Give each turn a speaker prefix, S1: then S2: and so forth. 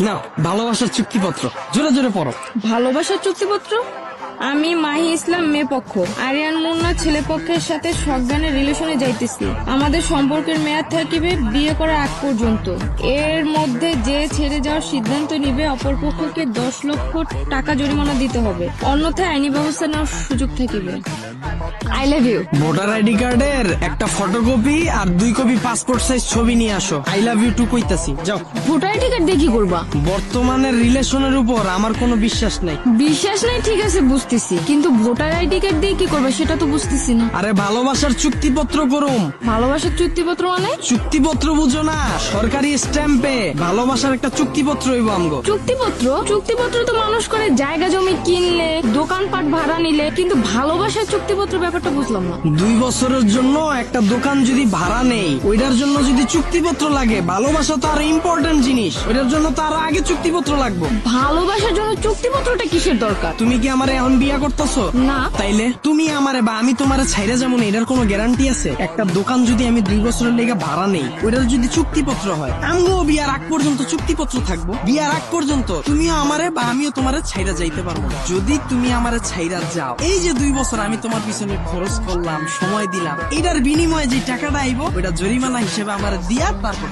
S1: না, ভালোবাসার চুক্তিপত্র জোরে জোরে পড়ো।
S2: ভালোবাসার চুক্তিপত্র। আমি মাহি ইসলাম মেয়ে পক্ষ, আরিয়ান মুন্না ছেলে পক্ষের সাথে সজ্ঞানের রিলেশনে যাইতেছি। আমাদের সম্পর্কের মেয়াদ থাকিবে বিয়ে করার আগ পর্যন্ত। এর মধ্যে যে ছেড়ে যাওয়ার সিদ্ধান্ত নিবে অপর পক্ষকে 10 লক্ষ টাকা জরিমানা দিতে হবে, অন্যথায় আইনি ব্যবস্থা নেওয়ার সুযোগ থাকিবে। I love you.
S1: Voter ID কার্ডের একটা ফটোকপি আর 2 কপি পাসপোর্ট সাইজ ছবি নিয়ে আসো। আই লাভ ইউ টু কইতাছি, যাও।
S2: ভোটার আইডি কার্ড দিয়ে কি করবা?
S1: বর্তমানের রিলেশনের উপর আমার কোনো বিশ্বাস নাই।
S2: বিশ্বাস নাই ঠিক আছে বুঝতেছি, কিন্তু ভোটার আইডি কার্ড দিয়ে কি করবা সেটা তো বুঝতেছি না।
S1: আরে ভালোবাসার চুক্তিপত্র করুম।
S2: ভালোবাসার চুক্তিপত্র মানে?
S1: চুক্তিপত্র বুঝো না? সরকারি স্ট্যাম্পে ভালোবাসার একটা চুক্তিপত্র হইব আমগো।
S2: চুক্তিপত্র? চুক্তিপত্র তো মানুষ করে জায়গা জমি কিনলে, দোকানপাট ভাড়া নিলে, কিন্তু ভালোবাসার চুক্তিপত্র ব্যাপারটা বুঝলাম না।
S1: 2 বছরের জন্য একটা দোকান যদি ভাড়া নেই, ওইটার জন্য যদি চুক্তিপত্র লাগে, ভালোবাসা তো আর ইম্পর্টেন্ট জিনিস, ওইটার জন্য তো আরো আগে চুক্তিপত্র লাগবে।
S2: ভালোবাসার জন্য চুক্তিপত্রটা কিসের দরকার?
S1: তুমি কি আমারে এখন বিয়া করতেছো?
S2: না।
S1: তাইলে তুমি আমারে বা আমি তোমারে ছাইরা যেমন এটার কোনো গ্যারান্টি আছে? একটা দোকান যদি আমি 2 বছরের লেগে ভাড়া নেই, ওইটার যদি চুক্তিপত্র হয়, আমগো বিয়ার আগ পর্যন্ত চুক্তিপত্র থাকবো। বিয়ার আগ পর্যন্ত তুমিও আমারে বা আমিও তোমারে ছাইরা যাইতে পারবো না। যদি তুমি আমারে ছাইরা যাও, এই যে 2 বছর আমি তোমার পিছনে খরচ করলাম, সময় দিলাম, এটার বিনিময়ে যে টাকাটা আইবো, ওইটা জরিমানা হিসেবে আমারে দিয়া তারপর